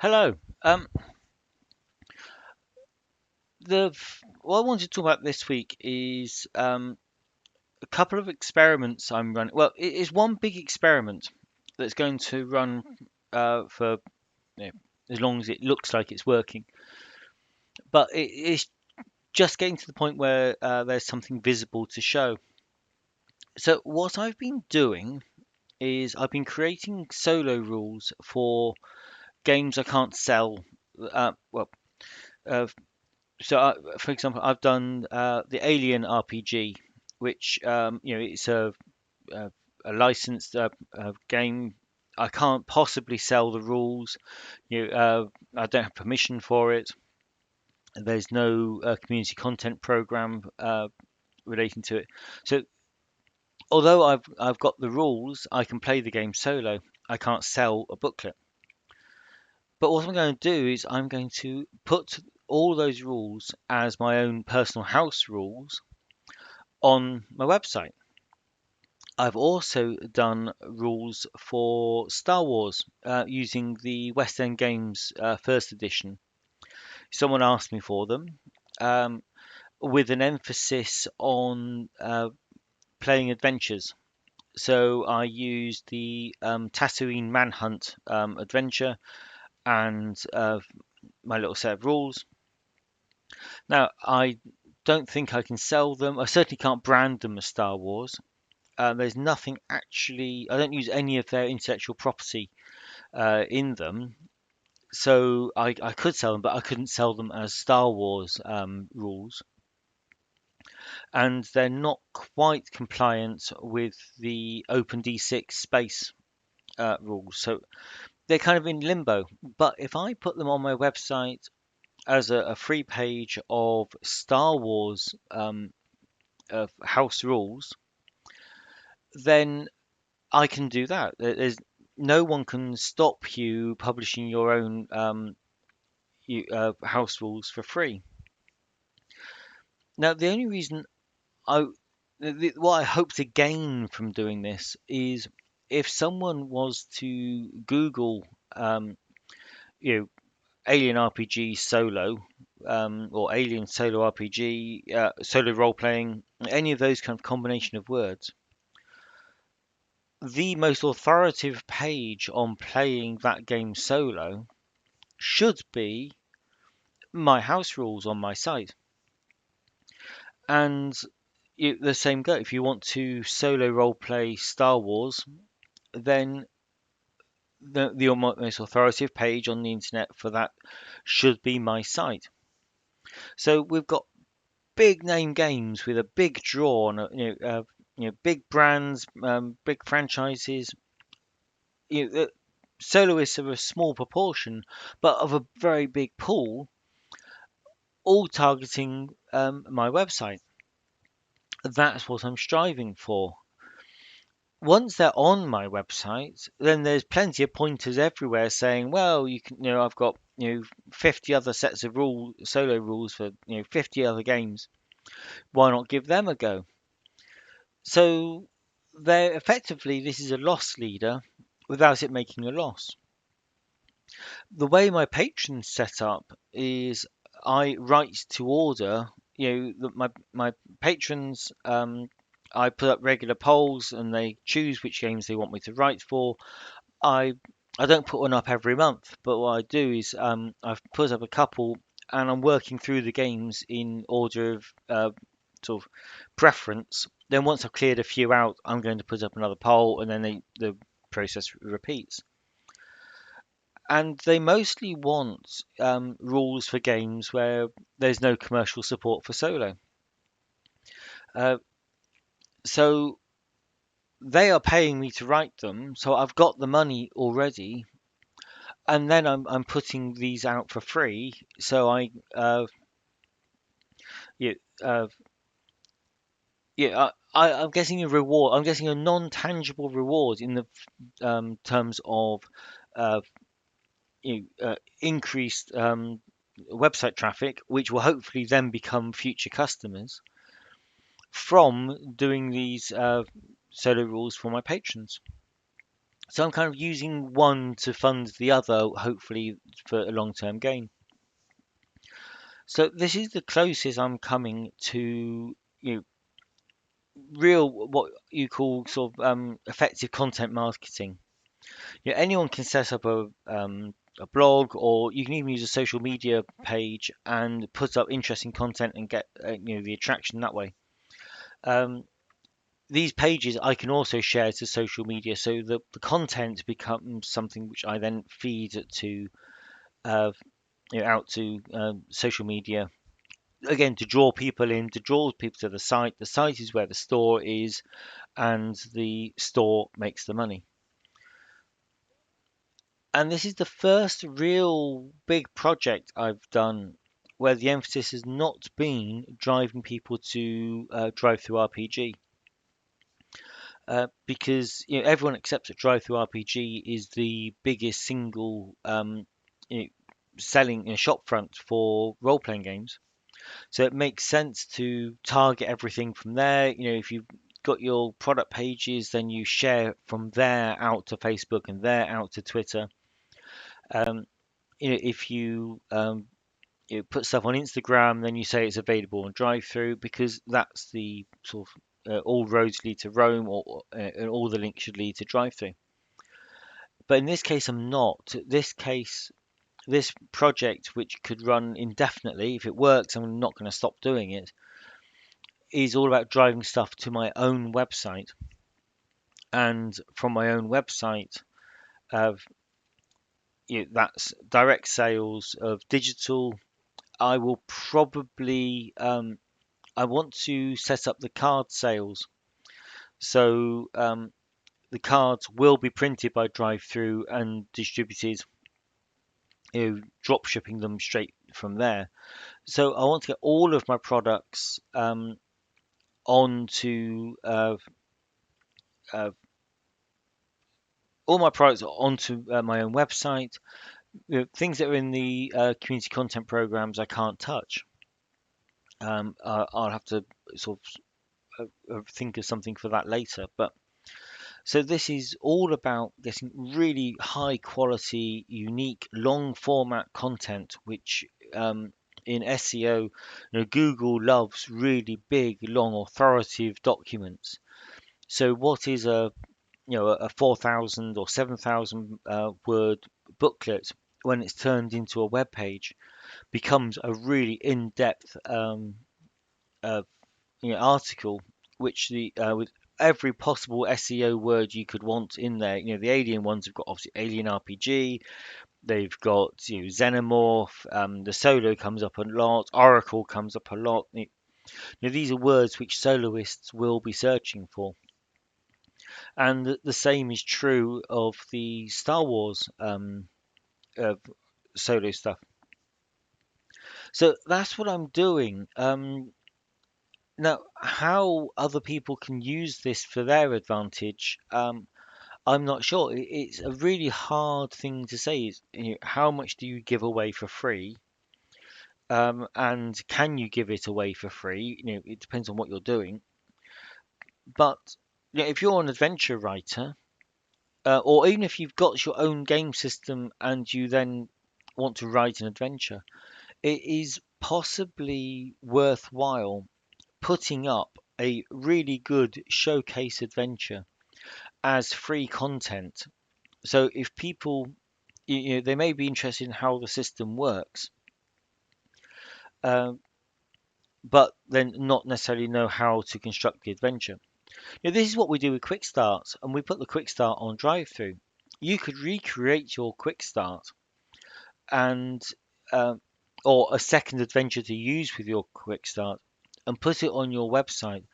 Hello. What I wanted to talk about this week is a couple of experiments I'm running. Well, it is one big experiment that's going to run for you know, as long as it looks like it's working, but it is just getting to the point where there's something visible to show. So what I've been doing is I've been creating solo rules for games I can't sell. Well, uh, for example, I've done the Alien RPG, which it's a, a licensed game. I can't possibly sell the rules. I don't have permission for it. There's no community content program relating to it. So although I've got the rules, I can play the game solo. I can't sell a booklet. But what I'm going to do is I'm going to put all those rules as my own personal house rules on my website. I've also done rules for Star Wars using the West End Games first edition. Someone asked me for them um, with an emphasis on playing adventures. So I used the Tatooine Manhunt adventure and my little set of rules. Now, I don't think I can sell them. I certainly can't brand them as Star Wars. There's nothing actually. I don't use any of their intellectual property in them, so I could sell them, but I couldn't sell them as Star Wars rules, and they're not quite compliant with the OpenD6 space rules. So they're kind of in limbo. But if I put them on my website as a free page of Star Wars house rules, then I can do that. There's no one can stop you publishing your own house rules for free. Now, the only reason I, what I hope to gain from doing this is if someone was to Google, you know, Alien RPG solo, or Alien solo RPG, solo role playing, any of those kind of combination of words, the most authoritative page on playing that game solo should be my house rules on my site. And the same go. If you want to solo role play Star Wars, then the most authoritative page on the internet for that should be my site. So we've got big name games with a big draw on big brands, big franchises. Soloists are a small proportion, but of a very big pool, all targeting my website. That's what I'm striving for. Once they're on my website, then there's plenty of pointers everywhere saying, well, I've got 50 other sets of solo rules for 50 other games. Why not give them a go? So they're effectively this is a loss leader without it making a loss. The way my patrons set up is I write to order. My patrons, I put up regular polls and they choose which games they want me to write for. I I don't put one up every month, but what I do is I've put up a couple and I'm working through the games in order of sort of preference. Then once I've cleared a few out, I'm going to put up another poll, and then the process repeats. And they mostly want rules for games where there's no commercial support for solo. Uh, so they are paying me to write them, so I've got the money already, and then I'm putting these out for free. So yeah, uh, I'm getting a reward. I'm getting a non-tangible reward in the terms of uh, increased website traffic, which will hopefully then become future customers from doing these solo rules for my patrons. So I'm kind of using one to fund the other, hopefully for a long-term gain. So this is the closest I'm coming to, you know, real what you call sort of effective content marketing. Yeah, anyone can set up a blog, or you can even use a social media page and put up interesting content and get the attraction that way. Um, these pages I can also share to social media, so the content becomes something which I then feed to uh, out to social media, again to draw people in, to draw people to the site. The site is where the store is, and the store makes the money. And this is the first real big project I've done where the emphasis has not been driving people to DriveThruRPG, because everyone accepts that DriveThruRPG is the biggest single you know, selling shop front for role-playing games. So it makes sense to target everything from there. If you've got your product pages, then you share from there out to Facebook and there out to Twitter. Um, if you put stuff on Instagram, then you say it's available on drive-through, because that's the sort of all roads lead to Rome, or and all the links should lead to drive-through. But in this case, I'm not. This project, which could run indefinitely, if it works, I'm not going to stop doing it, is all about driving stuff to my own website. And from my own website, uh, that's direct sales of digital. I will probably I want to set up the card sales. So the cards will be printed by drive-through and distributed, drop shipping them straight from there. So I want to get all of my products onto uh, onto my own website. Things that are in the community content programs I can't touch. I'll have to sort of think of something for that later. But so this is all about getting really high quality, unique, long format content, which in SEO, Google loves really big, long, authoritative documents. So what is a 4,000 or 7,000 word booklet, when it's turned into a web page, becomes a really in-depth uh, article, which the with every possible SEO word you could want in there. The alien ones have got obviously Alien RPG. They've got Xenomorph. The Solo comes up a lot. Oracle comes up a lot. These are words which soloists will be searching for, and the same is true of the Star Wars uh, solo stuff. So that's what I'm doing. Now, how other people can use this for their advantage, I'm not sure. It's a really hard thing to say. Is how much do you give away for free, and can you give it away for free? It depends on what you're doing. But if you're an adventure writer, or even if you've got your own game system and you then want to write an adventure, it is possibly worthwhile putting up a really good showcase adventure as free content. So if people, they may be interested in how the system works, um, but then not necessarily know how to construct the adventure. This is what we do with quick starts, and we put the quick start on drive through. You could recreate your quick start and um, or a second adventure to use with your quick start, and put it on your website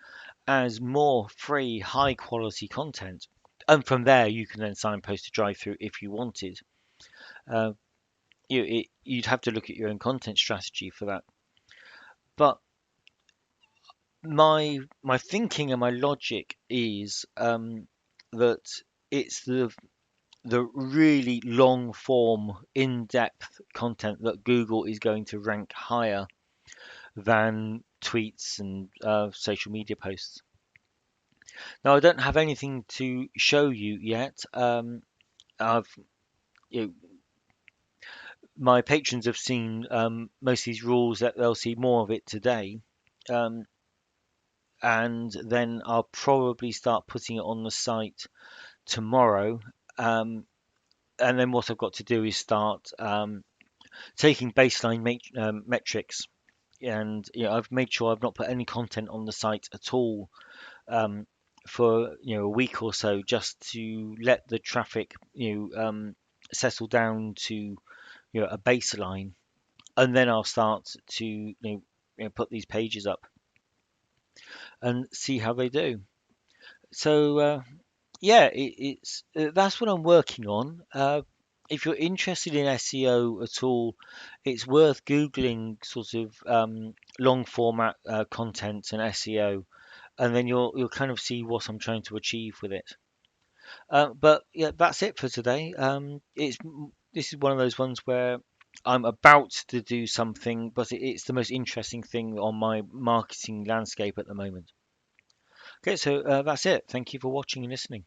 as more free, high quality content. And from there, you can then signpost to drive through if you wanted. Uh, you'd have to look at your own content strategy for that. But my thinking and my logic is that it's the really long form, in depth content that Google is going to rank higher than tweets and social media posts. Now, I don't have anything to show you yet. I've you know, my patrons have seen most of these rules that they'll see more of it today. Um, and then I'll probably start putting it on the site tomorrow. Um, and then what I've got to do is start taking baseline metrics, and I've made sure I've not put any content on the site at all um, for a week or so, just to let the traffic settle down to a baseline, and then I'll start to put these pages up and see how they do. So yeah, it's that's what I'm working on. If you're interested in SEO at all, it's worth Googling sort of long format content and SEO, and then you'll kind of see what I'm trying to achieve with it. But yeah, that's it for today. This is one of those ones where I'm about to do something, but it's the most interesting thing on my marketing landscape at the moment. Okay, so that's it. Thank you for watching and listening.